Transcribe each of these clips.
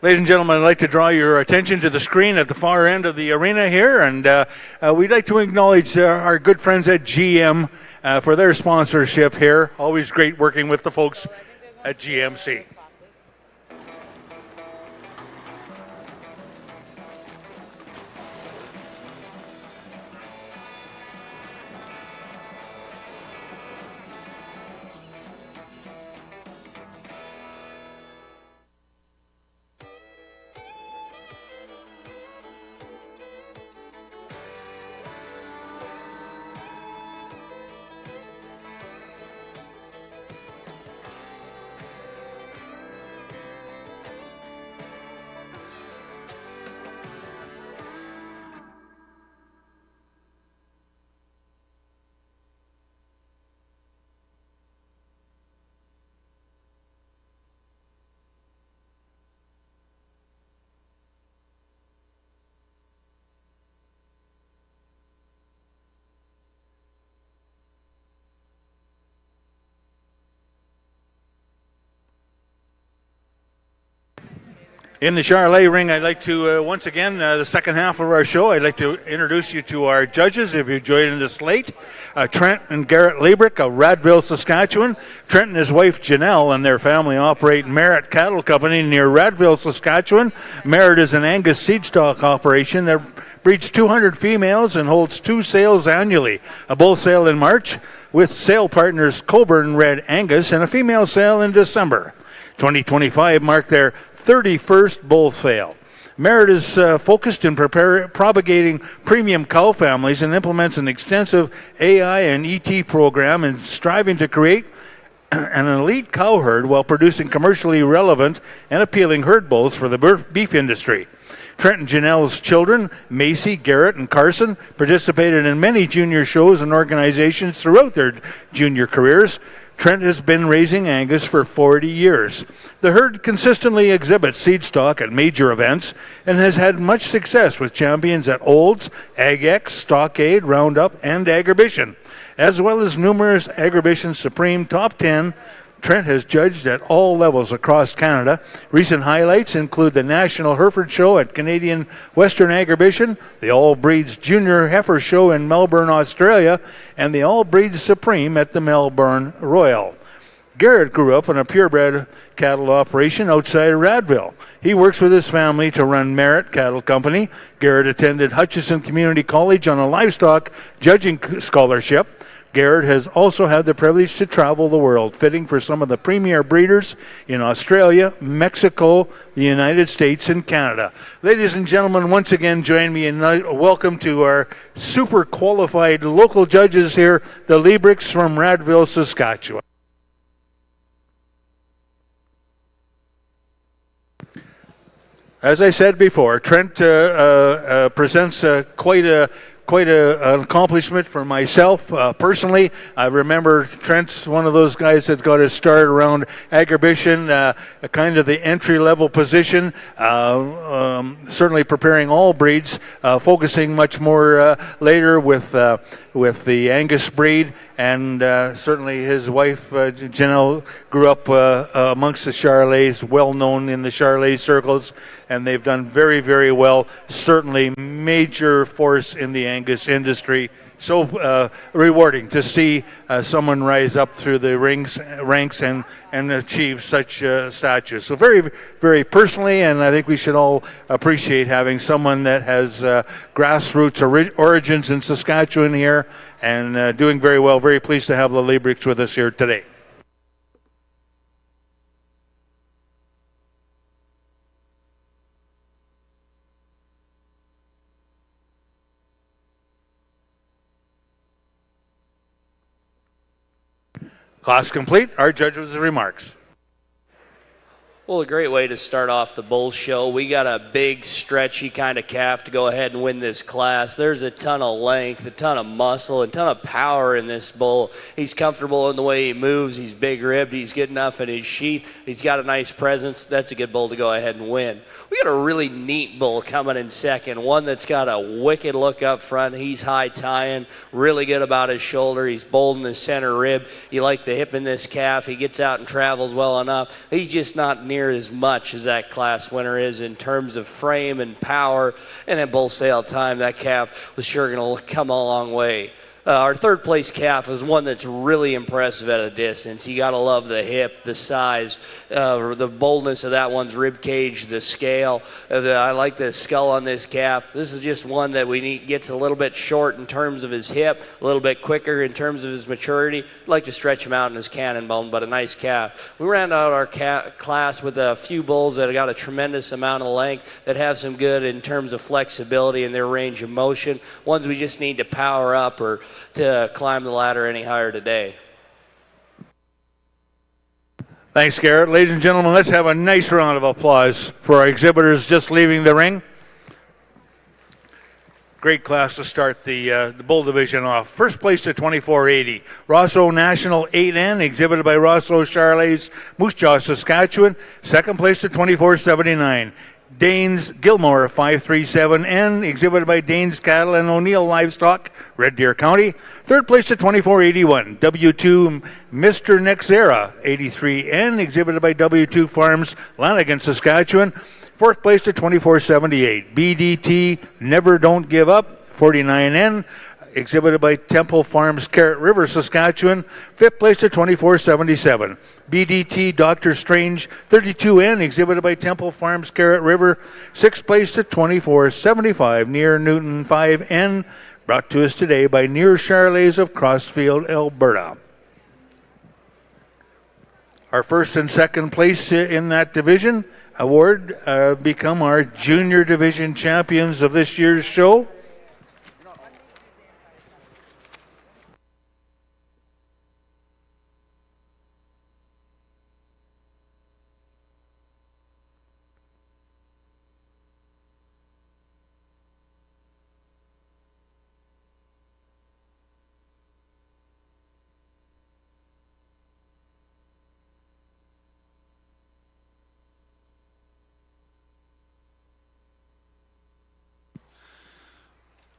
Ladies and gentlemen, I'd like to draw your attention to the screen at the far end of the arena here, and we'd like to acknowledge our good friends at GM for their sponsorship here. Always great working with the folks at GMC. In the Charlet ring, I'd like to, once again, the second half of our show, I'd like to introduce you to our judges, if you joined us late. Trent and Garrett Liebrick of Radville, Saskatchewan. Trent and his wife, Janelle, and their family operate Merritt Cattle Company near Radville, Saskatchewan. Merritt is an Angus seed stock operation that breeds 200 females and holds 2 sales annually. A bull sale in March with sale partners Coburn Red Angus and a female sale in December. 2025 marked their 31st bull sale. Merritt is focused in propagating premium cow families and implements an extensive AI and ET program and striving to create an elite cow herd while producing commercially relevant and appealing herd bulls for the beef industry. Trent and Janelle's children, Macy, Garrett, and Carson, participated in many junior shows and organizations throughout their junior careers. Trent has been raising Angus for 40 years. The herd consistently exhibits seed stock at major events and has had much success with champions at Olds, AgX, Stockade, Roundup, and Agribition, as well as numerous Agribition Supreme Top 10. Trent has judged at all levels across Canada. Recent highlights include the National Hereford Show at Canadian Western Agribition, the All Breeds Junior Heifer Show in Melbourne, Australia, and the All Breeds Supreme at the Melbourne Royal. Garrett grew up in a purebred cattle operation outside Radville. He works with his family to run Merritt Cattle Company. Garrett attended Hutchison Community College on a livestock judging scholarship. Garrett has also had the privilege to travel the world, fitting for some of the premier breeders in Australia, Mexico, the United States, and Canada. Ladies and gentlemen, once again, join me in welcome to our super qualified local judges here, the Liebricks from Radville, Saskatchewan. As I said before, Trent presents quite an accomplishment for myself personally. I remember Trent's one of those guys that got his start around Agribition, kind of the entry-level position, certainly preparing all breeds, focusing much more later with the Angus breed, and certainly his wife, Janelle, grew up amongst the Charlets, well-known in the Charlet circles, and they've done very, very well. Certainly major force in the Angus industry. So rewarding to see someone rise up through the ranks and achieve such stature. So very, very personally, and I think we should all appreciate having someone that has grassroots origins in Saskatchewan here and doing very well. Very pleased to have the Liebricks with us here today. Class complete. Our judge's remarks. Well, a great way to start off the bull show. We got a big, stretchy kind of calf to go ahead and win this class. There's a ton of length, a ton of muscle, a ton of power in this bull. He's comfortable in the way he moves. He's big-ribbed. He's good enough in his sheath. He's got a nice presence. That's a good bull to go ahead and win. We got a really neat bull coming in second, one that's got a wicked look up front. He's high-tying, really good about his shoulder. He's bold in his center rib. You like the hip in this calf. He gets out and travels well enough. He's just not near near as much as that class winner is in terms of frame and power, and at bull sale time, that calf was sure going to come a long way. Our third place calf is one that's really impressive at a distance. You got to love the hip, the size, the boldness of that one's rib cage, the scale. I like the skull on this calf. This is just one that gets a little bit short in terms of his hip, a little bit quicker in terms of his maturity. I'd like to stretch him out in his cannon bone, but a nice calf. We ran out our class with a few bulls that have got a tremendous amount of length, that have some good in terms of flexibility in their range of motion. Ones we just need to power up or to climb the ladder any higher today. Thanks, Garrett. Ladies and gentlemen, let's have a nice round of applause for our exhibitors just leaving the ring. Great class to start the bull division off. First place to 2480, Rosso National 8N, exhibited by Rosso Charlets, Moose Jaw, Saskatchewan. Second place to 2479, Danes Gilmore 537N, exhibited by Danes Cattle and O'Neill Livestock, Red Deer County. Third place to 2481, W2 Mr. Nexera 83N, exhibited by W2 Farms, Lanigan, Saskatchewan. Fourth place to 2478, BDT Never Don't Give Up 49N, exhibited by Temple Farms, Carrot River, Saskatchewan. Fifth place to 2477, BDT Dr. Strange 32N, exhibited by Temple Farms, Carrot River. Sixth place to 2475, Near Newton 5N, brought to us today by Near Charlets of Crossfield, Alberta. Our first and second place in that division award become our junior division champions of this year's show.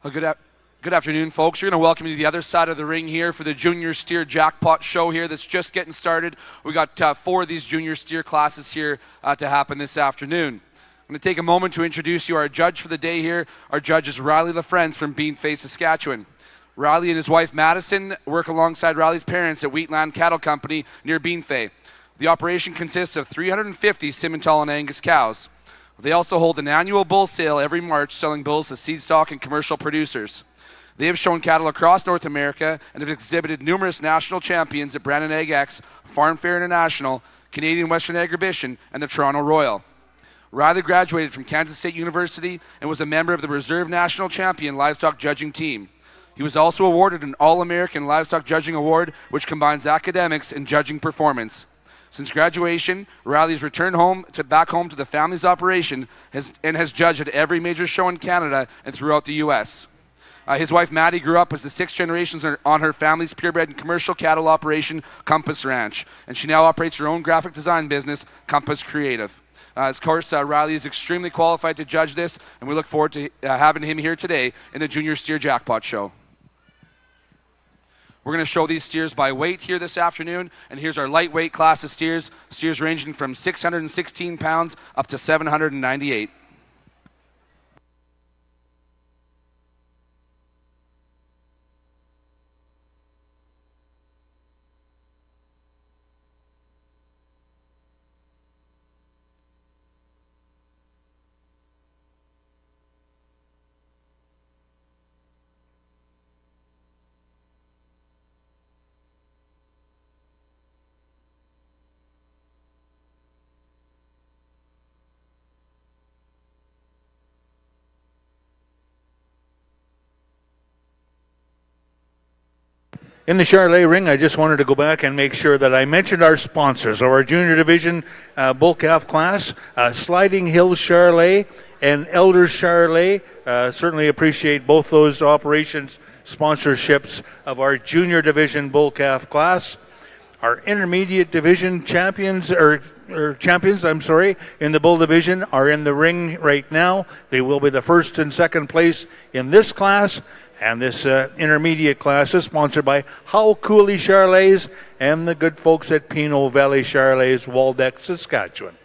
Good afternoon, folks. We're going to welcome you to the other side of the ring here for the Junior Steer Jackpot show here that's just getting started. We got 4 of these Junior Steer classes here to happen this afternoon. I'm going to take a moment to introduce you our judge for the day here. Our judge is Riley LaFrance from Beanfay, Saskatchewan. Riley and his wife Madison work alongside Riley's parents at Wheatland Cattle Company near Beanfay. The operation consists of 350 Simmental and Angus cows. They also hold an annual bull sale every March, selling bulls to seed stock and commercial producers. They have shown cattle across North America and have exhibited numerous national champions at Brandon Ag X, Farm Fair International, Canadian Western Agribition, and the Toronto Royal. Riley graduated from Kansas State University and was a member of the Reserve National Champion Livestock Judging Team. He was also awarded an All-American Livestock Judging Award, which combines academics and judging performance. Since graduation, Riley's returned back home to the family's operation and has judged at every major show in Canada and throughout the U.S. His wife Maddie grew up as the 6th generation on her family's purebred and commercial cattle operation, Compass Ranch, and she now operates her own graphic design business, Compass Creative. Of course, Riley is extremely qualified to judge this, and we look forward to having him here today in the Junior Steer Jackpot show. We're going to show these steers by weight here this afternoon, and here's our lightweight class of steers ranging from 616 pounds up to 798. In the Charlet ring, I just wanted to go back and make sure that I mentioned our sponsors of our junior division bull calf class, Sliding Hill Charlet and Elder Charlet. Certainly appreciate both those operations sponsorships of our junior division bull calf class. Our intermediate division champions, in the bull division are in the ring right now. They will be the first and second place in this class. And this intermediate class is sponsored by Howe Cooley Charlets and the good folks at Pinot Valley Charlets, Waldeck, Saskatchewan.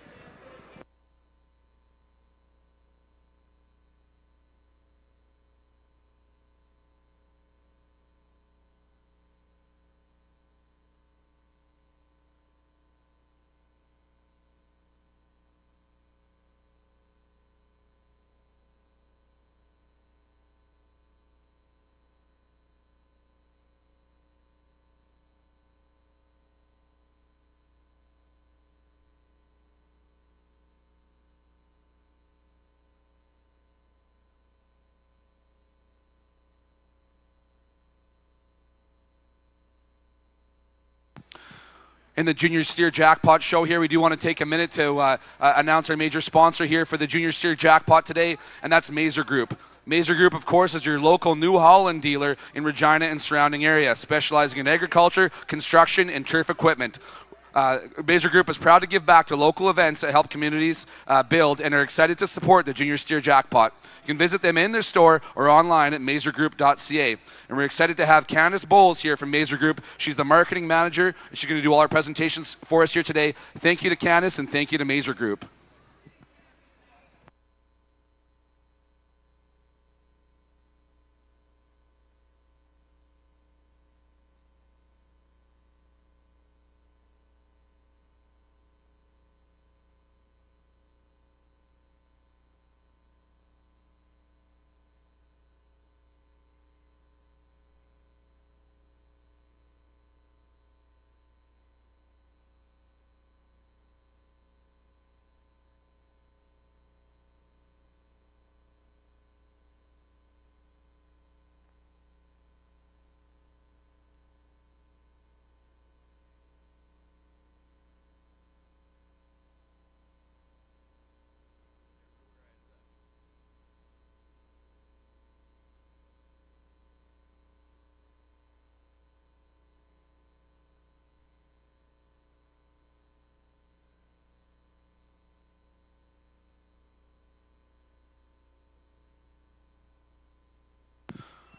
In the Junior Steer Jackpot show here, we do want to take a minute to announce our major sponsor here for the Junior Steer Jackpot today, and that's Mazer Group. Mazer Group, of course, is your local New Holland dealer in Regina and surrounding area, specializing in agriculture, construction, and turf equipment. Mazer Group is proud to give back to local events that help communities build and are excited to support the Junior Steer Jackpot. You can visit them in their store or online at mazergroup.ca. And we're excited to have Candice Bowles here from Mazer Group. She's the marketing manager, and she's going to do all our presentations for us here today. Thank you to Candice, and thank you to Mazer Group.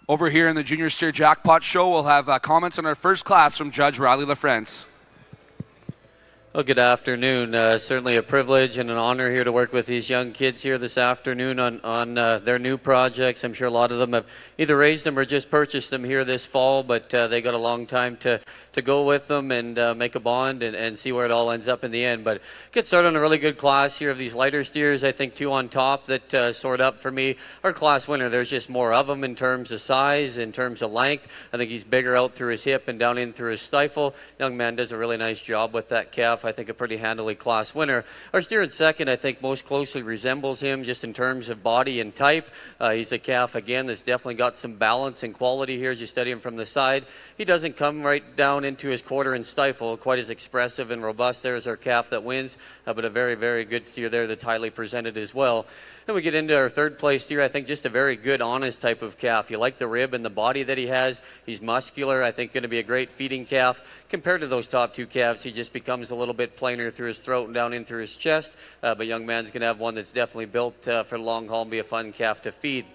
Over here in the Junior Steer Jackpot show, we'll have comments on our first class from Judge Riley LaFrance. Well, good afternoon. Certainly a privilege and an honor here to work with these young kids here this afternoon on their new projects. I'm sure a lot of them have either raised them or just purchased them here this fall, but they got a long time to go with them and make a bond and see where it all ends up in the end. But get started on a really good class here of these lighter steers. I think two on top that sort up for me. Our class winner, there's just more of them in terms of size, in terms of length. I think he's bigger out through his hip and down in through his stifle. Young man does a really nice job with that calf. I think a pretty handily class winner. Our steer in second, I think, most closely resembles him just in terms of body and type. He's a calf, again, that's definitely got some balance and quality here as you study him from the side. He doesn't come right down into his quarter and stifle, quite as expressive and robust there as our calf that wins, but a very, very good steer there that's highly presented as well. Then we get into our third place steer. I think just a very good, honest type of calf. You like the rib and the body that he has. He's muscular. I think going to be a great feeding calf. Compared to those top two calves, he just becomes a little bit plainer through his throat and down in through his chest. But young man's going to have one that's definitely built for the long haul and be a fun calf to feed.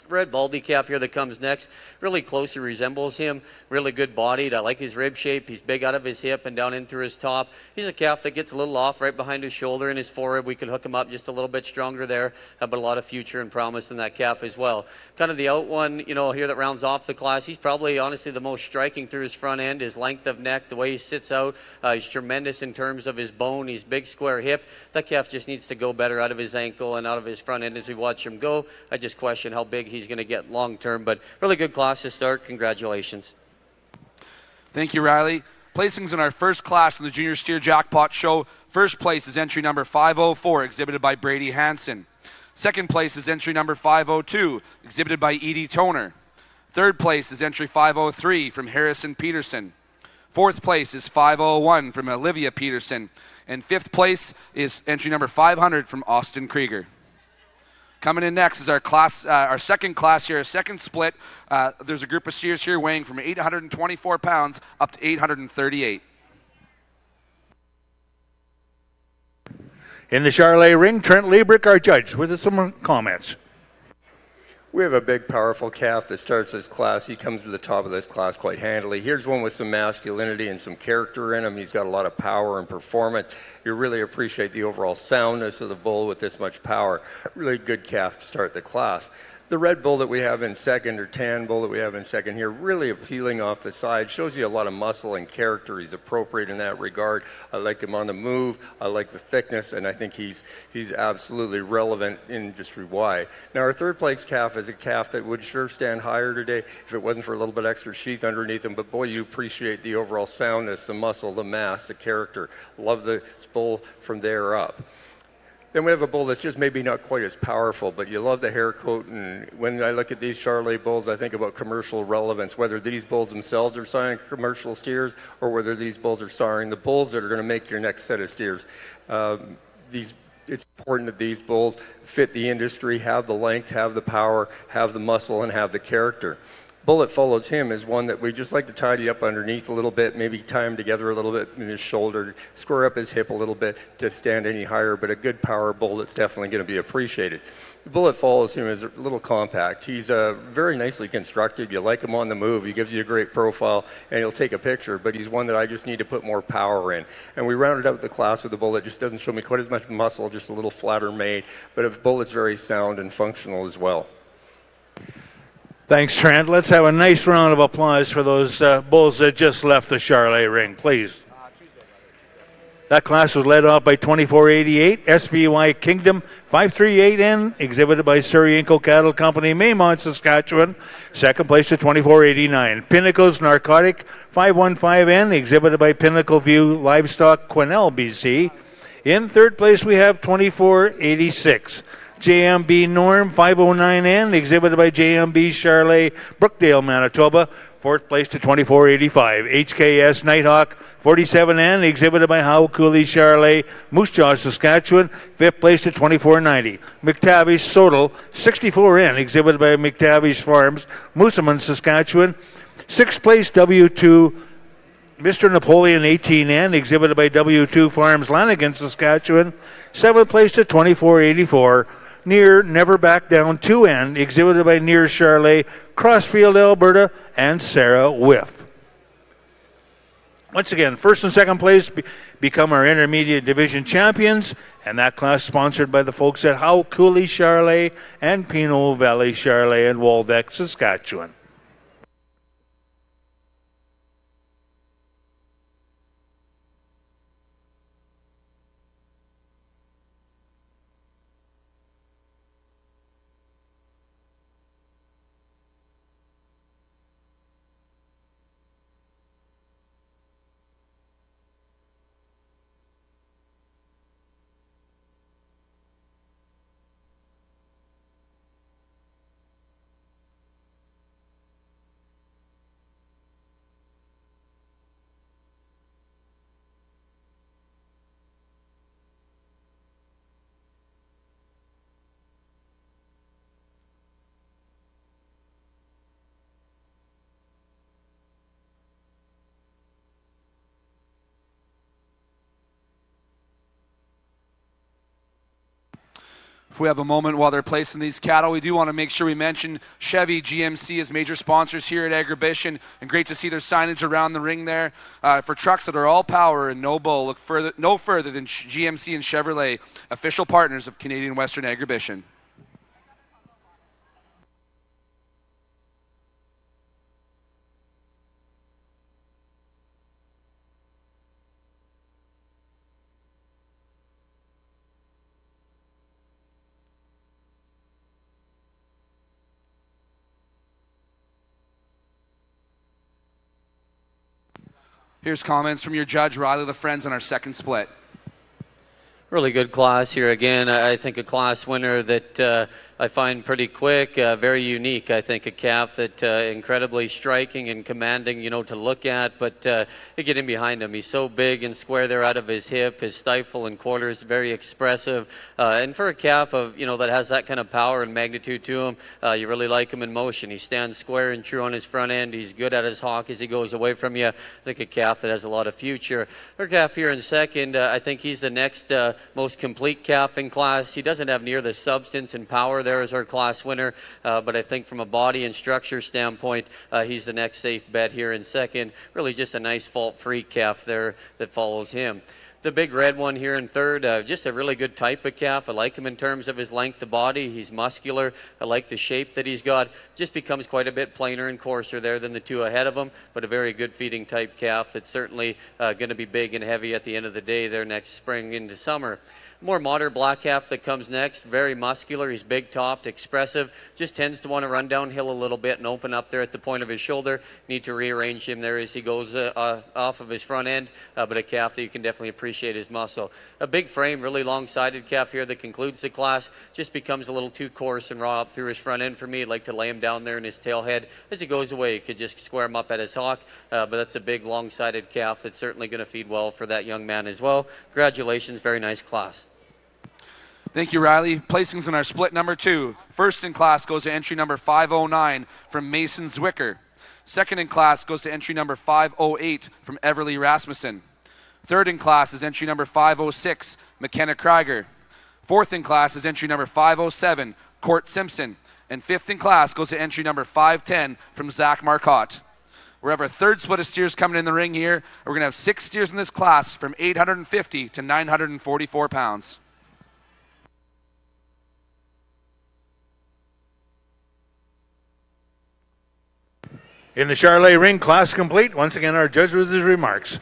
Red Baldy calf here that comes next really closely resembles him. Really good bodied. I like his rib shape. He's big out of his hip and down in through his top. He's a calf that gets a little off right behind his shoulder and his forerib. We could hook him up just a little bit stronger there, but a lot of future and promise in that calf as well. Kind of the out one, you know, here that rounds off the class. He's probably honestly the most striking through his front end. His length of neck, the way he sits out, he's tremendous in terms of his bone. He's big square hip. That calf just needs to go better out of his ankle and out of his front end as we watch him go. I just question how big he's going to get long term, but really good class to start. Congratulations. Thank you, Riley. Placings in our first class in the Junior Steer Jackpot show. First place is entry number 504, exhibited by Brady Hansen. Second place is entry number 502, exhibited by Edie Toner. Third place is entry 503 from Harrison Peterson. Fourth place is 501 from Olivia Peterson. And fifth place is entry number 500 from Austin Krieger. Coming in next is our class, our second class here, a second split. There's a group of steers here weighing from 824 pounds up to 838. In the Charlet ring, Trent Liebrick, our judge, with some comments. We have a big, powerful calf that starts this class. He comes to the top of this class quite handily. Here's one with some masculinity and some character in him. He's got a lot of power and performance. You really appreciate the overall soundness of the bull with this much power. Really good calf to start the class. The red bull that we have in second, or tan bull that we have in second here, really appealing off the side, shows you a lot of muscle and character. He's appropriate in that regard. I like him on the move. I like the thickness, and I think he's absolutely relevant industry-wide. Now, our third place calf is a calf that would sure stand higher today if it wasn't for a little bit extra sheath underneath him, but boy, you appreciate the overall soundness, the muscle, the mass, the character. Love the bull from there up. Then we have a bull that's just maybe not quite as powerful, but you love the hair coat. And when I look at these Charolais bulls, I think about commercial relevance, whether these bulls themselves are siring commercial steers or whether these bulls are siring the bulls that are going to make your next set of steers. It's important that these bulls fit the industry, have the length, have the power, have the muscle, and have the character. Bull that follows him is one that we just like to tidy up underneath a little bit, maybe tie him together a little bit in his shoulder, square up his hip a little bit to stand any higher, but a good power bull that's definitely going to be appreciated. The bull that follows him is a little compact. He's very nicely constructed. You like him on the move. He gives you a great profile, and he'll take a picture, but he's one that I just need to put more power in. And we rounded out the class with a bull that just doesn't show me quite as much muscle, just a little flatter made, but a bull that's very sound and functional as well. Thanks, Trent. Let's have a nice round of applause for those bulls that just left the Charolais ring, please. That class was led off by 2488 SVY Kingdom 538N, exhibited by Surrey Inco Cattle Company, Maymont, Saskatchewan. Second place to 2489. Pinnacles Narcotic 515N, exhibited by Pinnacle View Livestock, Quesnel, BC. In third place, we have 2486. JMB Norm 509N, exhibited by JMB Charolais, Brookdale, Manitoba. Fourth place to 2485. HKS Nighthawk 47N, exhibited by Howe Cooley Charolais, Moose Jaw, Saskatchewan. Fifth place to 2490. McTavish Sodal 64N, exhibited by McTavish Farms, Moosomin, Saskatchewan. Sixth place W2 Mr. Napoleon 18N, exhibited by W2 Farms, Lanigan, Saskatchewan. Seventh place to 2484. Near Never Back Down 2N, exhibited by Near Charolais, Crossfield, Alberta, and Sarah Whiff. Once again, first and second place become our intermediate division champions, and that class sponsored by the folks at Howe Cooley Charolais and Pinot Valley Charolais in Waldeck, Saskatchewan. If we have a moment while they're placing these cattle, we do want to make sure we mention Chevy GMC as major sponsors here at Agribition, and great to see their signage around the ring there for trucks that are all power and no bull. Look no further than GMC and Chevrolet, official partners of Canadian Western Agribition. Here's comments from your judge, Riley LaFrenz, on our second split. Really good class here again. I think a class winner that I find pretty quick, very unique. I think a calf that incredibly striking and commanding, to look at, but you get in behind him. He's so big and square there out of his hip, his stifle and quarters, very expressive. And for a calf of, that has that kind of power and magnitude to him, you really like him in motion. He stands square and true on his front end. He's good at his hawk as he goes away from you. I think a calf that has a lot of future. Our calf here in second, I think he's the next most complete calf in class. He doesn't have near the substance and power there as our class winner, but I think from a body and structure standpoint, he's the next safe bet here in second. Really just a nice fault-free calf there that follows him. The big red one here in third, just a really good type of calf. I like him in terms of his length of body. He's muscular. I like the shape that he's got. Just becomes quite a bit plainer and coarser there than the two ahead of him, but a very good feeding type calf that's certainly going to be big and heavy at the end of the day there next spring into summer. More modern black calf that comes next, very muscular. He's big topped, expressive, just tends to want to run downhill a little bit and open up there at the point of his shoulder. Need to rearrange him there as he goes off of his front end, but a calf that you can definitely appreciate his muscle. A big frame, really long-sided calf here that concludes the class. Just becomes a little too coarse and raw up through his front end for me. I'd like to lay him down there in his tail head. As he goes away, you could just square him up at his hock, but that's a big long-sided calf that's certainly going to feed well for that young man as well. Congratulations, very nice class. Thank you, Riley. Placings in our split number 2. First in class goes to entry number 509 from Mason Zwicker. Second in class goes to entry number 508 from Everly Rasmussen. Third in class is entry number 506, McKenna Krieger. Fourth in class is entry number 507, Court Simpson. And fifth in class goes to entry number 510 from Zach Marcotte. We have our third split of steers coming in the ring here. We're going to have 6 steers in this class from 850 to 944 pounds. In the Charlet ring, class complete. Once again, our judge with his remarks.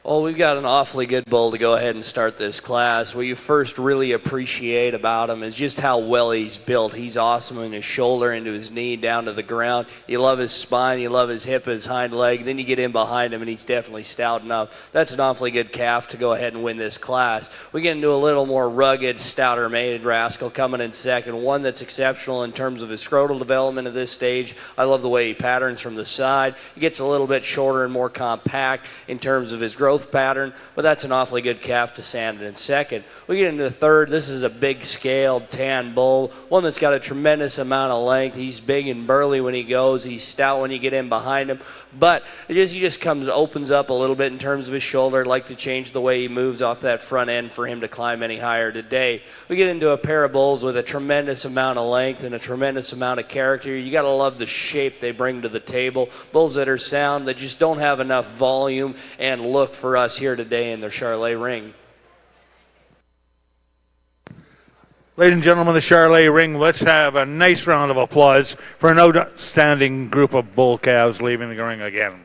Well, we've got an awfully good bull to go ahead and start this class. What you first really appreciate about him is just how well he's built. He's awesome in his shoulder, into his knee, down to the ground. You love his spine, you love his hip, his hind leg. Then you get in behind him, and he's definitely stout enough. That's an awfully good calf to go ahead and win this class. We get into a little more rugged, stouter mated rascal coming in second. One that's exceptional in terms of his scrotal development at this stage. I love the way he patterns from the side. He gets a little bit shorter and more compact in terms of his growth pattern, but that's an awfully good calf to sand in second. We get into the third. This is a big scaled tan bull, one that's got a tremendous amount of length. He's big and burly when he goes. He's stout when you get in behind him, but he just opens up a little bit in terms of his shoulder. I'd like to change the way he moves off that front end for him to climb any higher today. We get into a pair of bulls with a tremendous amount of length and a tremendous amount of character. You got to love the shape they bring to the table. Bulls that are sound, that just don't have enough volume and look for us here today in the Charlet ring. Ladies and gentlemen, the Charlet ring, let's have a nice round of applause for an outstanding group of bull calves leaving the ring again.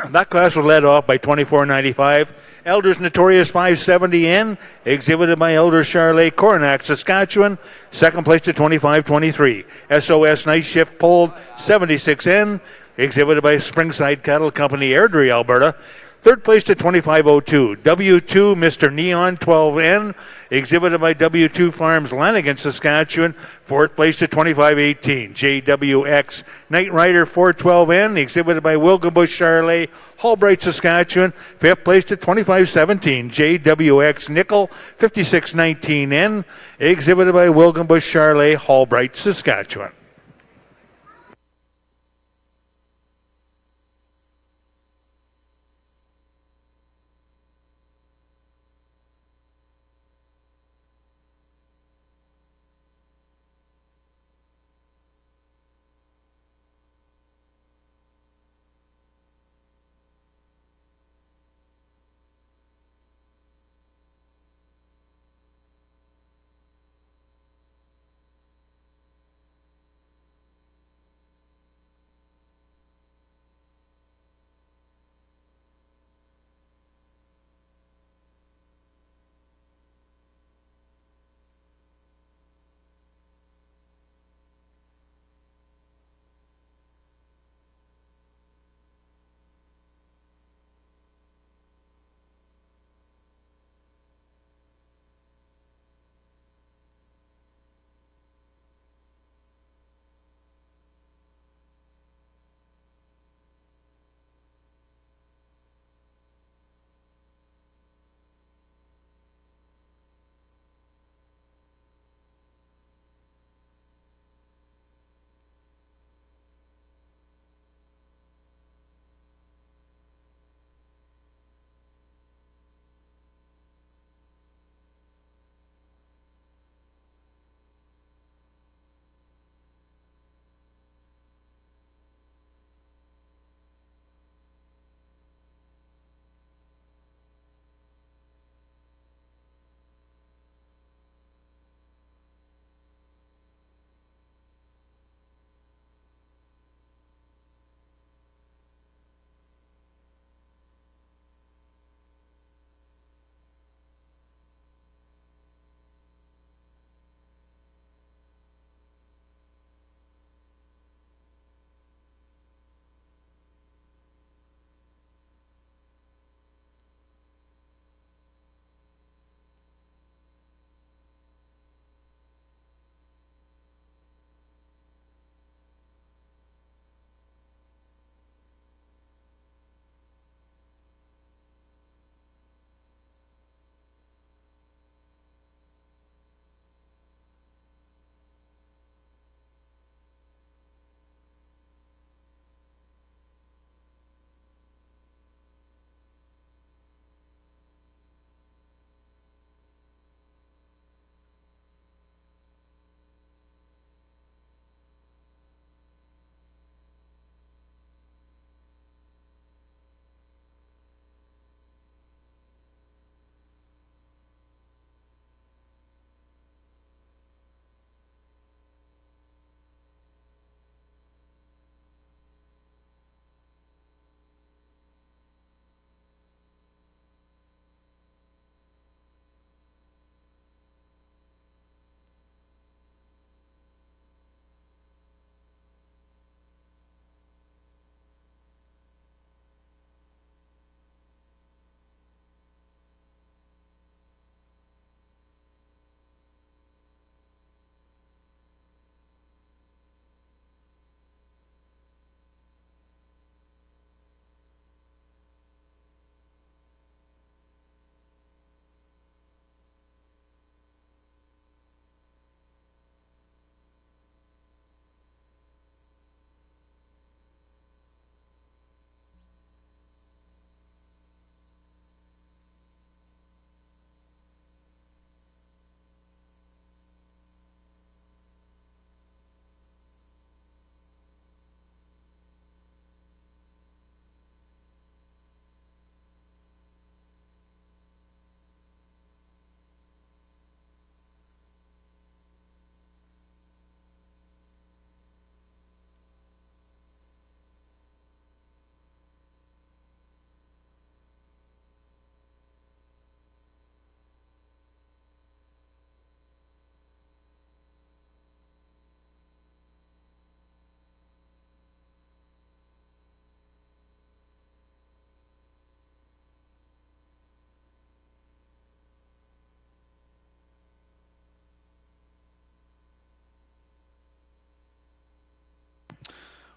That class was led off by 24.95. Elders Notorious 570N, exhibited by Elder Charlet, Coronach, Saskatchewan. Second place to 25.23. SOS Night Shift Pulled 76N, exhibited by Springside Cattle Company, Airdrie, Alberta. Third place to 25.02. W2 Mr. Neon 12N, exhibited by W2 Farms, Lanigan, Saskatchewan. Fourth place to 25.18. JWX Night Rider 412N, exhibited by Wilgenbush Charlet, Hallbright, Saskatchewan. Fifth place to 25.17. JWX Nickel 5619N, exhibited by Wilgenbush Charlet, Hallbright, Saskatchewan.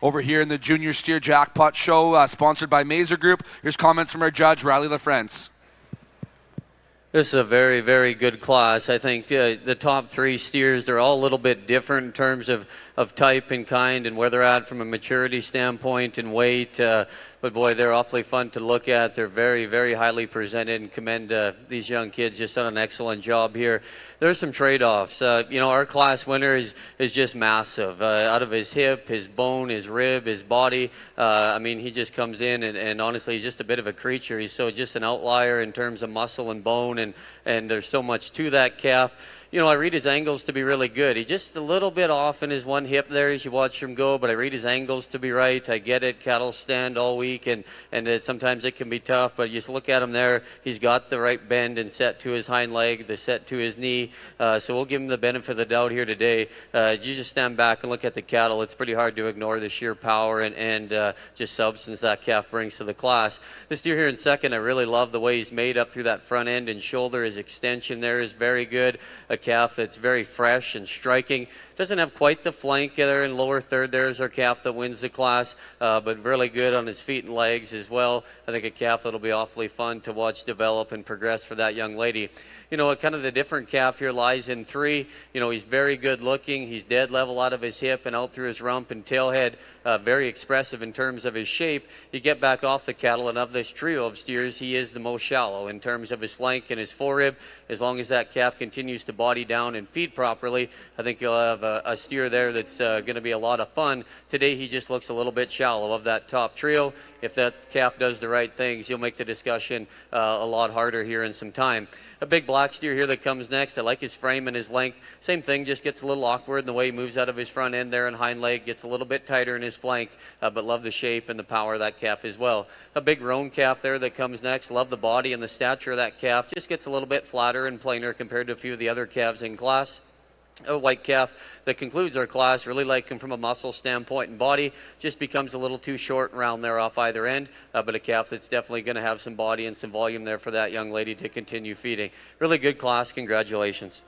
Over here in the Junior Steer Jackpot Show, sponsored by Mazer Group, here's comments from our judge, Riley LaFrance. This is a very, very good class. I think the top three steers, they're all a little bit different in terms of type and kind and where they're at from a maturity standpoint and weight. But boy, they're awfully fun to look at. They're very, very highly presented, and commend these young kids. Just done an excellent job here. There's some trade-offs. Our class winner is just massive. Out of his hip, his bone, his rib, his body. He just comes in and honestly, he's just a bit of a creature. He's so just an outlier in terms of muscle and bone, and there's so much to that calf. I read his angles to be really good. He's just a little bit off in his one hip there as you watch him go, but I read his angles to be right. I get it. Cattle stand all week, and sometimes it can be tough, but you just look at him there. He's got the right bend and set to his hind leg, the set to his knee. So we'll give him the benefit of the doubt here today. You just stand back and look at the cattle. It's pretty hard to ignore the sheer power and just substance that calf brings to the class. This steer here in second, I really love the way he's made up through that front end and shoulder. His extension there is very good. A calf that's very fresh and striking. Doesn't have quite the flank there in lower third. There's our calf that wins the class, but really good on his feet and legs as well. I think a calf that'll be awfully fun to watch develop and progress for that young lady. Kind of the different calf here lies in three. He's very good looking. He's dead level out of his hip and out through his rump and tailhead. Very expressive in terms of his shape. You get back off the cattle, and of this trio of steers, he is the most shallow in terms of his flank and his forerib. As long as that calf continues to body down and feed properly, I think you'll have a steer there that's going to be a lot of fun. Today, he just looks a little bit shallow of that top trio. If that calf does the right things, he'll make the discussion a lot harder here in some time. A big black steer here that comes next. I like his frame and his length. Same thing, just gets a little awkward in the way he moves out of his front end there and hind leg. Gets a little bit tighter in his flank, but love the shape and the power of that calf as well. A big roan calf there that comes next. Love the body and the stature of that calf. Just gets a little bit flatter and plainer compared to a few of the other calves in class. A white calf that concludes our class. Really like him from a muscle standpoint and body. Just becomes a little too short and round there off either end, but a calf that's definitely going to have some body and some volume there for that young lady to continue feeding. Really good class. Congratulations.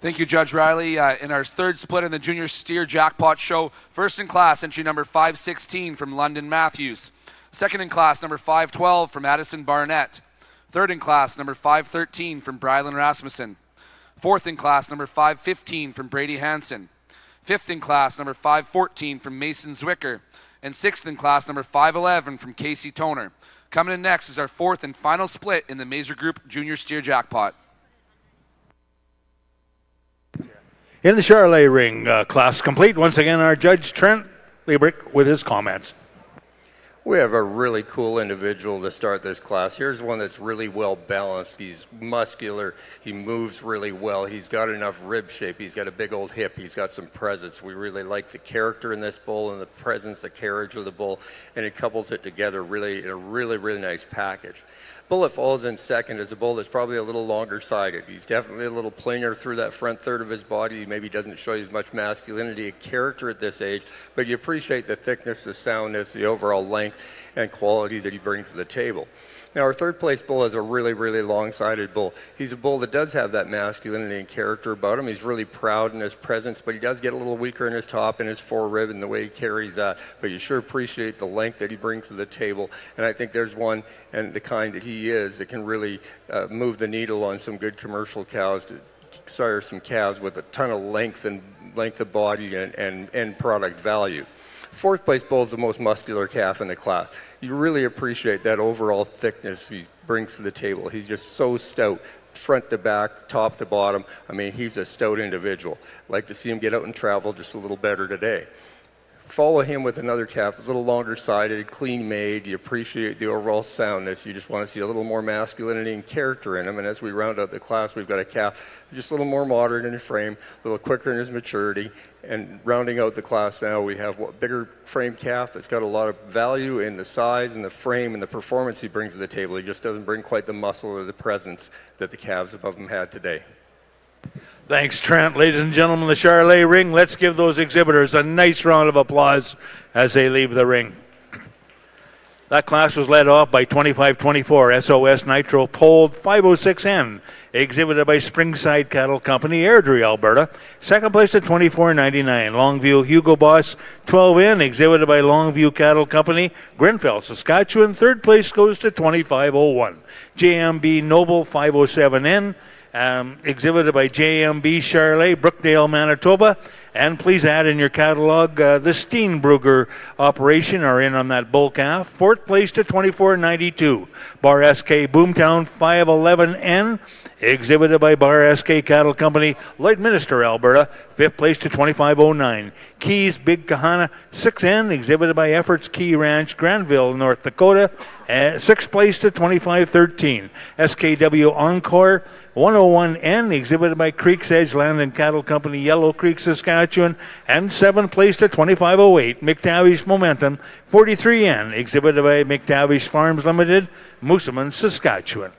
Thank you, Judge Riley. In our third split in the Junior Steer Jackpot Show, first in class, entry number 516 from London Matthews. Second in class, number 512 from Addison Barnett. Third in class, number 513 from Brylan Rasmussen. Fourth in class, number 515 from Brady Hansen. Fifth in class, number 514 from Mason Zwicker. And sixth in class, number 511 from Casey Toner. Coming in next is our fourth and final split in the Mazer Group Junior Steer Jackpot. In the Charolais ring, class complete. Once again, our judge, Trent Liebrick, with his comments. We have a really cool individual to start this class. Here's one that's really well balanced. He's muscular. He moves really well. He's got enough rib shape. He's got a big old hip. He's got some presence. We really like the character in this bull and the presence, the carriage of the bull, and it couples it together really in a really, really nice package. Bull that falls in second is a bull that's probably a little longer sided. He's definitely a little plainer through that front third of his body. He maybe doesn't show you as much masculinity and character at this age, but you appreciate the thickness, the soundness, the overall length and quality that he brings to the table. Now, our third place bull is a really, really long-sided bull. He's a bull that does have that masculinity and character about him. He's really proud in his presence, but he does get a little weaker in his top and his forerib and the way he carries that. But you sure appreciate the length that he brings to the table. And I think there's one, and the kind that he is, that can really move the needle on some good commercial cows to sire some calves with a ton of length of body and end product value. Fourth place bull is the most muscular calf in the class. You really appreciate that overall thickness he brings to the table. He's just so stout, front to back, top to bottom. I mean, he's a stout individual. Like to see him get out and travel just a little better today. Follow him with another calf that's a little longer sided, clean made. You appreciate the overall soundness. You just want to see a little more masculinity and character in him. And as we round out the class, we've got a calf just a little more modern in his frame, a little quicker in his maturity. And rounding out the class now, we have a bigger frame calf that's got a lot of value in the size and the frame and the performance he brings to the table. He just doesn't bring quite the muscle or the presence that the calves above him had today. Thanks, Trent. Ladies and gentlemen, the Charolais ring. Let's give those exhibitors a nice round of applause as they leave the ring. That class was led off by 25-24 SOS Nitro Polled 506N, exhibited by Springside Cattle Company, Airdrie, Alberta. Second place at 24.99. Longview Hugo Boss 12N, exhibited by Longview Cattle Company, Grenfell, Saskatchewan. Third place goes to 25.01. JMB Noble 507N, exhibited by JMB Charlet, Brookdale, Manitoba. And please add in your catalog the Steenbrugger operation are in on that bull calf. Fourth place to 24.92. Bar SK Boomtown 511N, exhibited by Bar SK Cattle Company, Lloydminster, Alberta. Fifth place to 25.09. Keys Big Kahana 6N, exhibited by Efforts Key Ranch, Granville, North Dakota. Sixth place to 25.13. SKW Encore 101N, exhibited by Creek's Edge Land and Cattle Company, Yellow Creek, Saskatchewan. And seventh place to 25.08. McTavish Momentum 43N, exhibited by McTavish Farms Limited, Moosomin, Saskatchewan.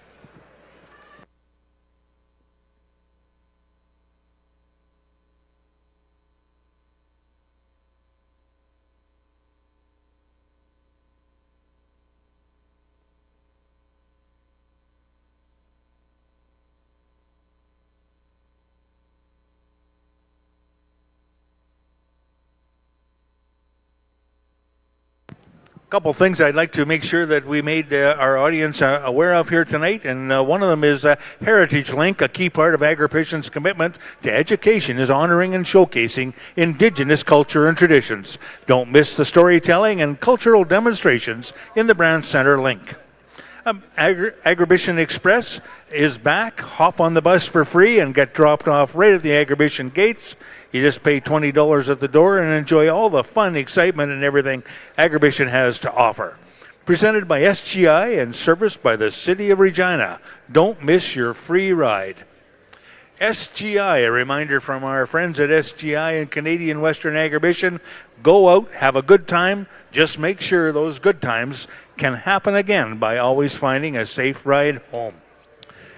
Couple things I'd like to make sure that we made our audience aware of here tonight, and one of them is Heritage Link. A key part of Agribition's commitment to education is honoring and showcasing Indigenous culture and traditions. Don't miss the storytelling and cultural demonstrations in the Brand Center Link. Agribition Express is back. Hop on the bus for free and get dropped off right at the Agribition gates. You just pay $20 at the door and enjoy all the fun, excitement, and everything Agribition has to offer. Presented by SGI and serviced by the City of Regina. Don't miss your free ride. SGI, a reminder from our friends at SGI and Canadian Western Agribition. Go out, have a good time. Just make sure those good times can happen again by always finding a safe ride home.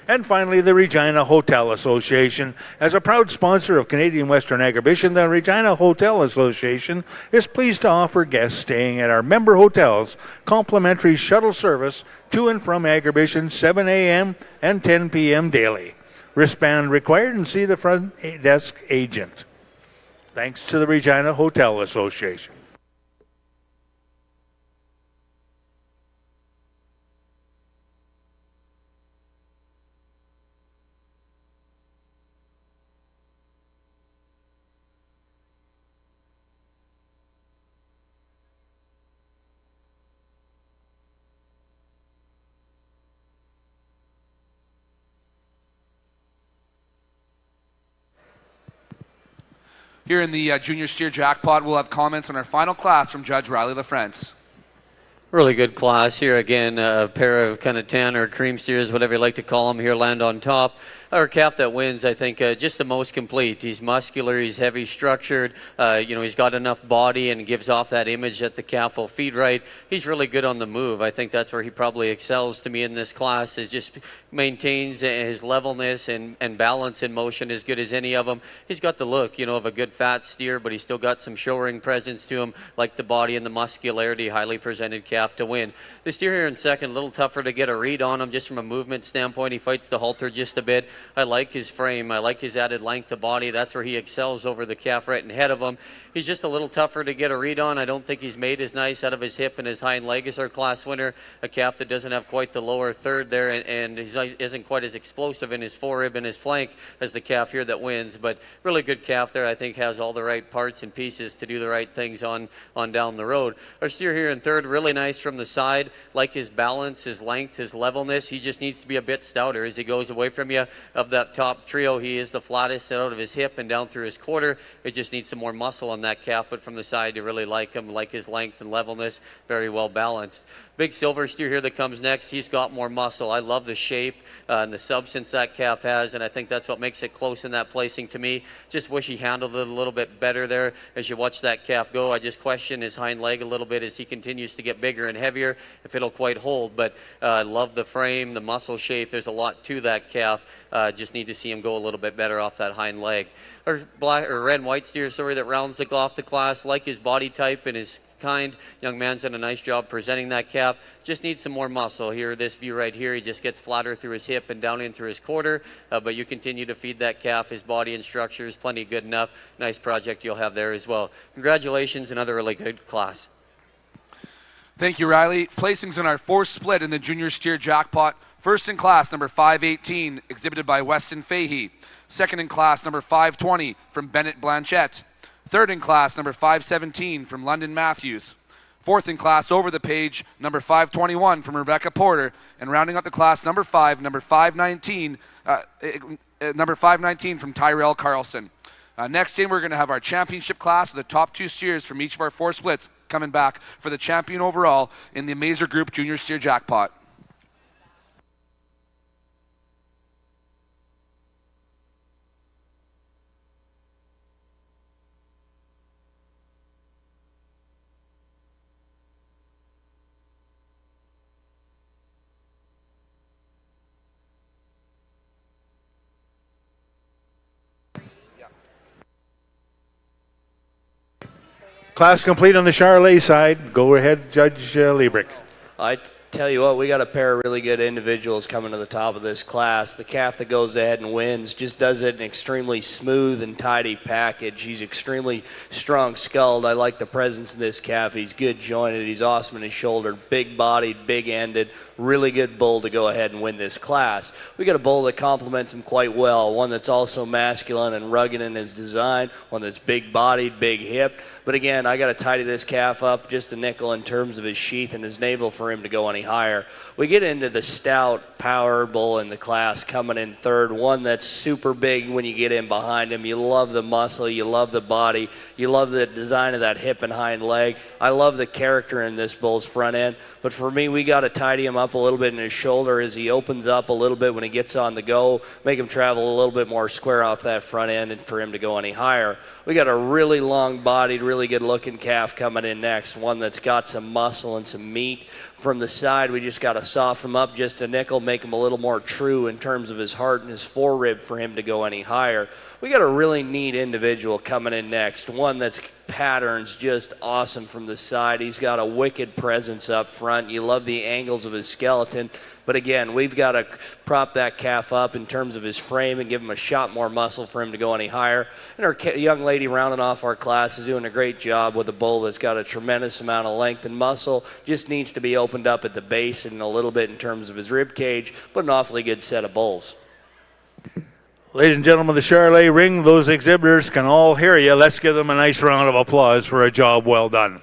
And finally, the Regina Hotel Association. As a proud sponsor of Canadian Western Agribition, the Regina Hotel Association is pleased to offer guests staying at our member hotels complimentary shuttle service to and from Agribition 7 a.m. and 10 p.m. daily. Wristband required, and see the front desk agent. Thanks to the Regina Hotel Association. Here in the Junior Steer Jackpot, we'll have comments on our final class from Judge Riley LaFrance. Really good class here. Again, a pair of kind of tan or cream steers, whatever you like to call them here, land on top. Our calf that wins, I think, just the most complete. He's muscular, he's heavy structured, he's got enough body and gives off that image that the calf will feed right. He's really good on the move. I think that's where he probably excels to me in this class, is just maintains his levelness and balance in motion as good as any of them. He's got the look, of a good fat steer, but he's still got some show ring presence to him, like the body and the muscularity, highly presented calf to win. The steer here in second, a little tougher to get a read on him just from a movement standpoint. He fights the halter just a bit. I like his frame. I like his added length of body. That's where he excels over the calf right ahead of him. He's just a little tougher to get a read on. I don't think he's made as nice out of his hip and his hind leg as our class winner. A calf that doesn't have quite the lower third there, and he isn't quite as explosive in his forerib and his flank as the calf here that wins. But really good calf there. I think has all the right parts and pieces to do the right things on down the road. Our steer here in third, really nice from the side. Like his balance, his length, his levelness. He just needs to be a bit stouter as he goes away from you. Of that top trio, he is the flattest out of his hip and down through his quarter. It just needs some more muscle on that calf, but from the side you really like him, like his length and levelness, very well balanced. Big silver steer here that comes next, he's got more muscle. I love the shape and the substance that calf has, and I think that's what makes it close in that placing to me. Just wish he handled it a little bit better there as you watch that calf go. I just question his hind leg a little bit as he continues to get bigger bigger and heavier if it'll quite hold. But I love the frame, the muscle shape. There's a lot to that calf. Just need to see him go a little bit better off that hind leg. Our red and white steer, that rounds off the class, like his body type and his kind. Young man's done a nice job presenting that calf. Just needs some more muscle. Here, this view right here, he just gets flatter through his hip and down in through his quarter. But you continue to feed that calf. His body and structure is plenty good enough. Nice project you'll have there as well. Congratulations, another really good class. Thank you, Riley. Placings in our fourth split in the junior steer jackpot. First in class, number 518, exhibited by Weston Fahey. Second in class, number 520 from Bennett Blanchette. Third in class, number 517 from London Matthews. Fourth in class over the page, number 521 from Rebecca Porter. And rounding out the class, number 519 from Tyrell Carlson. Next in, we're going to have our championship class with the top 2 steers from each of our 4 splits coming back for the champion overall in the Mazer Group Junior Steer Jackpot. Class complete on the Charolais side. Go ahead, Judge Liebrick. I tell you what, we got a pair of really good individuals coming to the top of this class. The calf that goes ahead and wins just does it in an extremely smooth and tidy package. He's extremely strong-skulled. I like the presence of this calf. He's good jointed. He's awesome in his shoulder. Big-bodied, big-ended. Really good bull to go ahead and win this class. We got a bull that complements him quite well. One that's also masculine and rugged in his design. One that's big-bodied, big-hipped. But again, I got to tidy this calf up just a nickel in terms of his sheath and his navel for him to go any higher. We get into the stout power bull in the class coming in third, one that's super big when you get in behind him. You love the muscle, you love the body, you love the design of that hip and hind leg. I love the character in this bull's front end, but for me, we got to tidy him up a little bit in his shoulder as he opens up a little bit when he gets on the go, make him travel a little bit more square off that front end and for him to go any higher. We got a really long-bodied, really good-looking calf coming in next, one that's got some muscle and some meat. From the side, we just got to soften him up just a nickel, make him a little more true in terms of his heart and his forerib for him to go any higher. We got a really neat individual coming in next, one that's patterns just awesome from the side. He's got a wicked presence up front. You love the angles of his skeleton. But again, we've got to prop that calf up in terms of his frame and give him a shot more muscle for him to go any higher. And our young lady rounding off our class is doing a great job with a bull that's got a tremendous amount of length and muscle. Just needs to be opened up at the base and a little bit in terms of his rib cage, but an awfully good set of bulls. Ladies and gentlemen, the Charolais ring, those exhibitors can all hear you. Let's give them a nice round of applause for a job well done.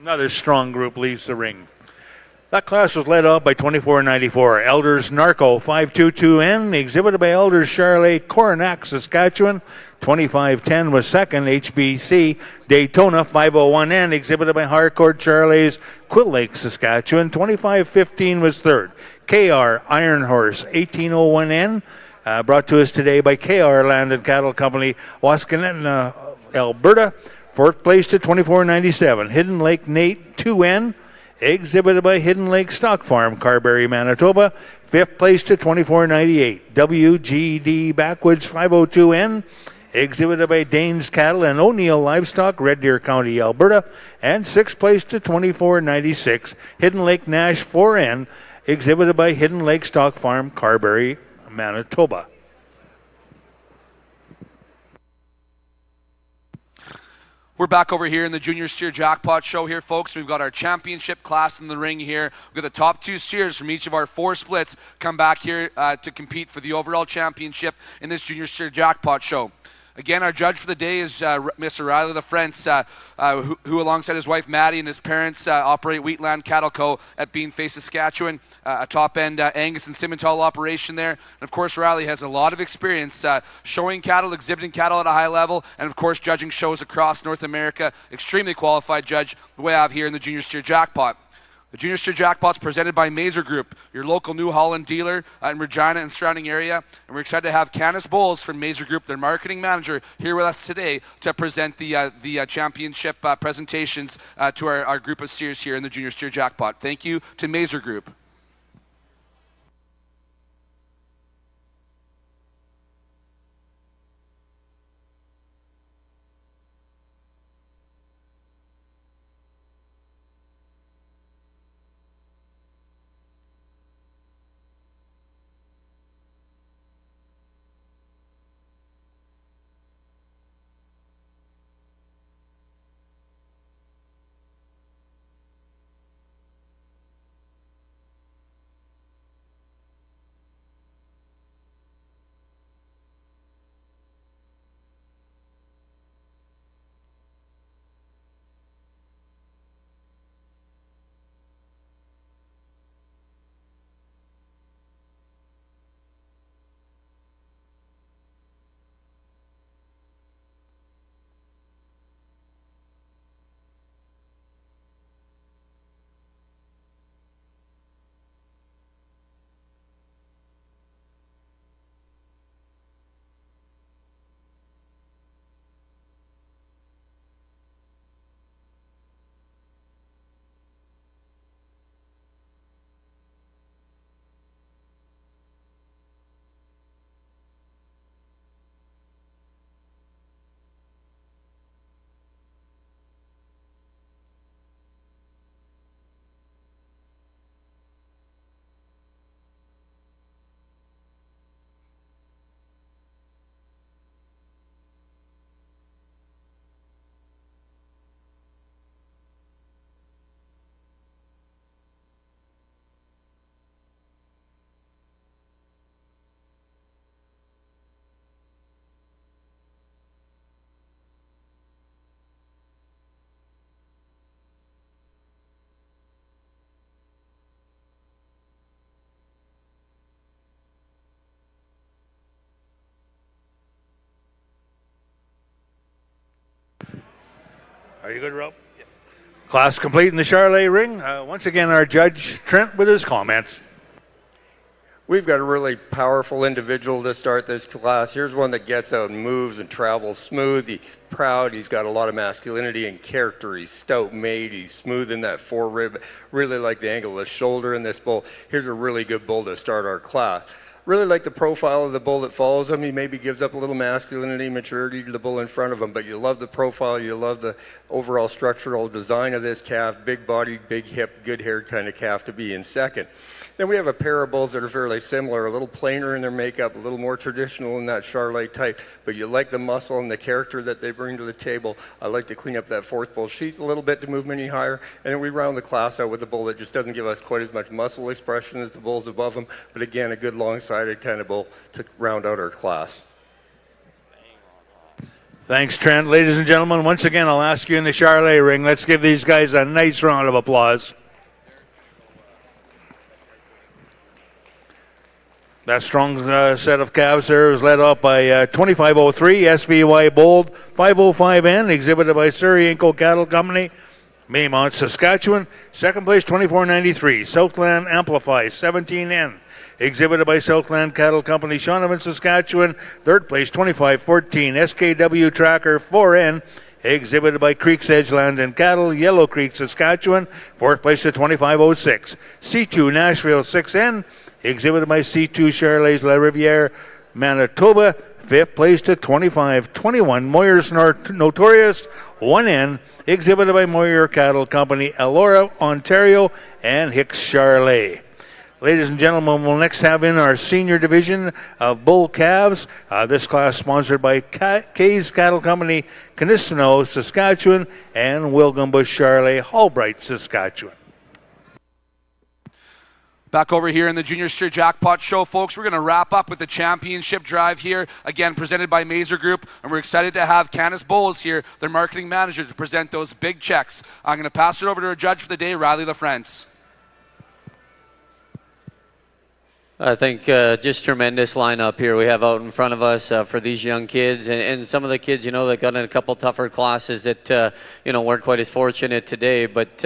Another strong group leaves the ring. That class was led off by 2494 Elders Narco 522N, exhibited by Elders Charolais Coronac, Saskatchewan. 2510 was second. HBC Daytona 501N, exhibited by Harcourt Charolais Quill Lake, Saskatchewan. 2515 was third. KR Iron Horse 1801N, brought to us today by KR Land and Cattle Company, Waskanen, Alberta. Fourth place to 2497 Hidden Lake Nate 2N, exhibited by Hidden Lake Stock Farm, Carberry, Manitoba. Fifth place to 2498 WGD Backwoods 502N, exhibited by Danes Cattle and O'Neill Livestock, Red Deer County, Alberta. And sixth place to 2496 Hidden Lake Nash 4N, exhibited by Hidden Lake Stock Farm, Carberry, Manitoba. We're back over here in the Junior Steer Jackpot Show here, folks. We've got our championship class in the ring here. We've got the top 2 steers from each of our 4 splits come back here to compete for the overall championship in this Junior Steer Jackpot Show. Again, our judge for the day is Mr. Riley LaFrance, who alongside his wife Maddie and his parents operate Wheatland Cattle Co. at Beanface, Saskatchewan, a top-end Angus and Simmental operation there. And of course, Riley has a lot of experience showing cattle, exhibiting cattle at a high level, and of course, judging shows across North America. Extremely qualified judge, the way I have here in the Junior Steer Jackpot. The Junior Steer Jackpot's presented by Mazer Group, your local New Holland dealer in Regina and surrounding area. And we're excited to have Candace Bowles from Mazer Group, their marketing manager, here with us today to present the championship presentations to our group of steers here in the Junior Steer Jackpot. Thank you to Mazer Group. Are you good, Rob? Yes. Class complete in the Charlet ring. Once again, our judge, Trent, with his comments. We've got a really powerful individual to start this class. Here's one that gets out and moves and travels smooth. He's proud. He's got a lot of masculinity and character. He's stout made. He's smooth in that forerib. Really like the angle of the shoulder in this bull. Here's a really good bull to start our class. Really like the profile of the bull that follows him. He maybe gives up a little masculinity, maturity to the bull in front of him, but you love the profile, you love the overall structural design of this calf, big body, big hip, good haired kind of calf to be in second. Then we have a pair of bulls that are fairly similar, a little plainer in their makeup, a little more traditional in that Charlet type, but you like the muscle and the character that they bring to the table. I like to clean up that fourth bull sheath a little bit to move many higher, and then we round the class out with a bull that just doesn't give us quite as much muscle expression as the bulls above him, but again, a good long-sided kind of bull to round out our class. Thanks, Trent. Ladies and gentlemen, once again, I'll ask you in the Charlet ring. Let's give these guys a nice round of applause. That strong set of calves there is led up by 2503 SVY Bold 505N, exhibited by Surrey Inco Cattle Company, Maymont, Saskatchewan. Second place 2493 Southland Amplify 17N, exhibited by Southland Cattle Company, Shaunavon, Saskatchewan. Third place 2514 SKW Tracker 4N, exhibited by Creek's Edge Land and Cattle, Yellow Creek, Saskatchewan. Fourth place to 2506 C2 Nashville 6N, exhibited by C2 Charles La Riviere, Manitoba. Fifth place to 2521 Moyer's Notorious 1N, exhibited by Moyer Cattle Company, Elora, Ontario, and Hicks Charlet. Ladies and gentlemen, we'll next have in our senior division of bull calves. This class sponsored by Kay's Cattle Company, Canistino, Saskatchewan, and Wilgenbush Charlet, Albright, Saskatchewan. Back over here in the Junior Steer Jackpot Show, folks. We're going to wrap up with the championship drive here, again presented by Mazer Group, and we're excited to have Candace Bowles here, their marketing manager, to present those big checks. I'm going to pass it over to our judge for the day, Riley LaFrance. I think just tremendous lineup here we have out in front of us for these young kids, and some of the kids, that got in a couple tougher classes that, weren't quite as fortunate today. But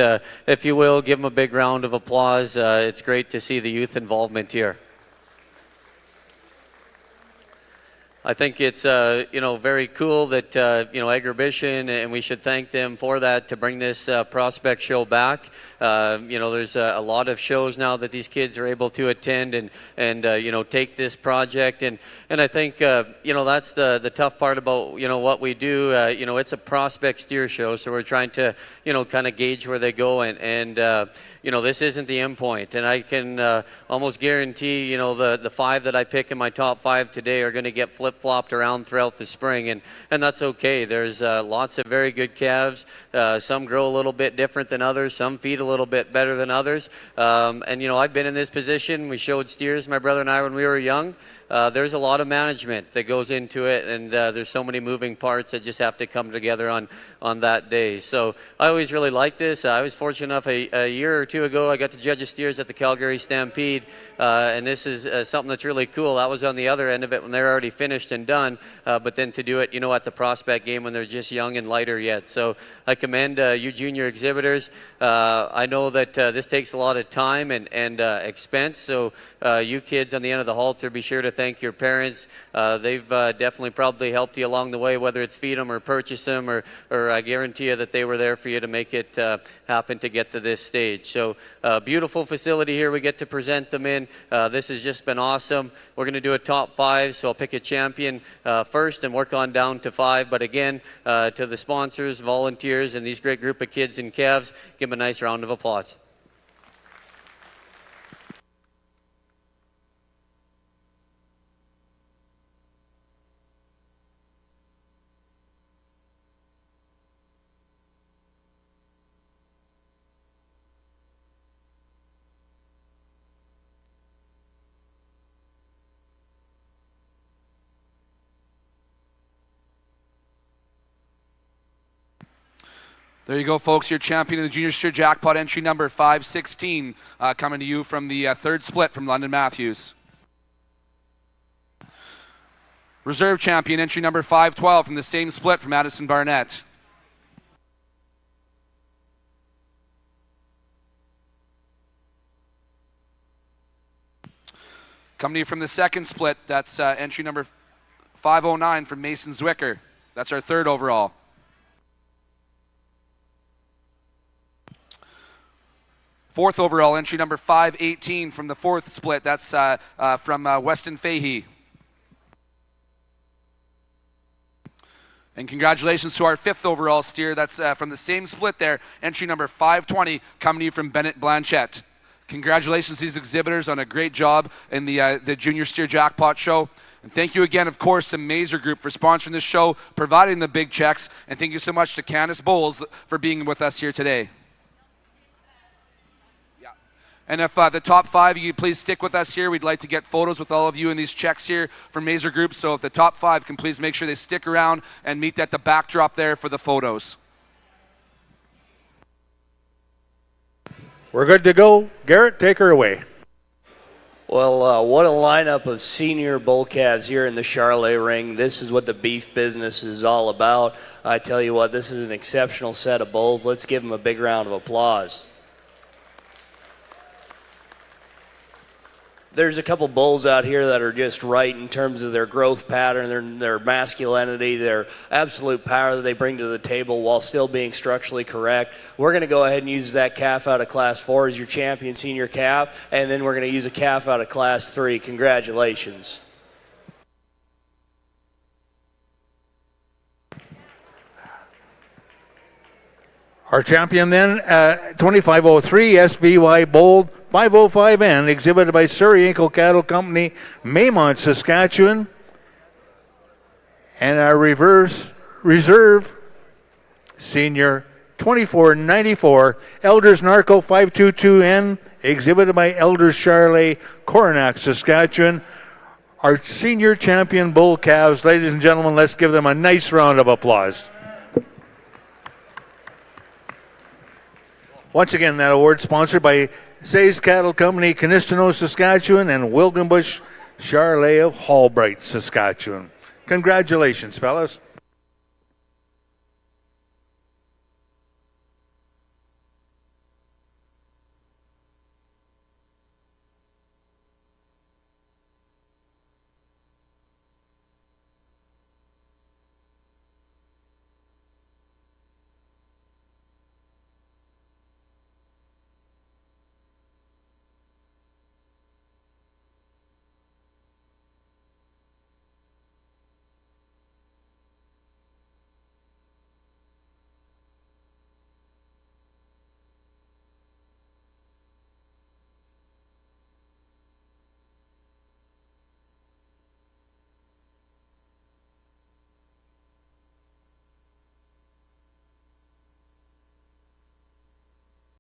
if you will, give them a big round of applause. It's great to see the youth involvement here. I think it's very cool that Agribition, and we should thank them for that, to bring this prospect show back. There's a lot of shows now that these kids are able to attend and take this project, and I think that's the tough part about what we do. It's a prospect steer show, so we're trying to kind of gauge where they go, and this isn't the end point, and I can almost guarantee the 5 that I pick in my top 5 today are going to get flip-flopped around throughout the spring, and that's okay. There's lots of very good calves. Some grow a little bit different than others. Some feed a little bit better than others. I've been in this position. We showed steers, my brother and I, when we were young. There's a lot of management that goes into it, and there's so many moving parts that just have to come together on that day. So I always really like this. I was fortunate enough a year or two ago, I got to judge the steers at the Calgary Stampede, and this is something that's really cool. I was on the other end of it when they're already finished and done, but then to do it, at the prospect game when they're just young and lighter yet. So I commend you junior exhibitors. I know that this takes a lot of time and expense, so you kids on the end of the halter, be sure to thank your parents. They've definitely probably helped you along the way, whether it's feed them or purchase them, or I guarantee you that they were there for you to make it happen to get to this stage. So beautiful facility here we get to present them in. This has just been awesome. We're going to do a top 5, so I'll pick a champion first and work on down to 5. But again, to the sponsors, volunteers, and these great group of kids and calves, give them a nice round of applause. There you go, folks. Your champion in the Junior Steer Jackpot, entry number 516, coming to you from the third split from London Matthews. Reserve champion, entry number 512 from the same split from Addison Barnett. Coming to you from the second split, that's entry number 509 from Mason Zwicker. That's our third overall. Fourth overall, entry number 518 from the fourth split. That's from Weston Fahey. And congratulations to our fifth overall steer. That's from the same split there. Entry number 520 coming to you from Bennett Blanchette. Congratulations to these exhibitors on a great job in the Junior Steer Jackpot show. And thank you again, of course, to Mazer Group for sponsoring this show, providing the big checks. And thank you so much to Candace Bowles for being with us here today. And if the top 5, you please stick with us here. We'd like to get photos with all of you in these checks here from Mazer Group. So if the top 5 can please make sure they stick around and meet at the backdrop there for the photos. We're good to go. Garrett, take her away. Well, what a lineup of senior bull calves here in the Charolais ring. This is what the beef business is all about. I tell you what, this is an exceptional set of bulls. Let's give them a big round of applause. There's a couple bulls out here that are just right in terms of their growth pattern, their masculinity, their absolute power that they bring to the table while still being structurally correct. We're going to go ahead and use that calf out of Class 4 as your champion senior calf, and then we're going to use a calf out of Class 3. Congratulations. Our champion then, 2503 SVY Bold 505N, exhibited by Surrey Ankle Cattle Company, Maymont, Saskatchewan. And our reserve senior 2494 Elders Narco 522N, exhibited by Elders Charolais, Coronach, Saskatchewan. Our senior champion bull calves, ladies and gentlemen, let's give them a nice round of applause. Once again, that award sponsored by Say's Cattle Company, Canistino, Saskatchewan, and Wilgenbush Charlet of Hallbright, Saskatchewan. Congratulations, fellas.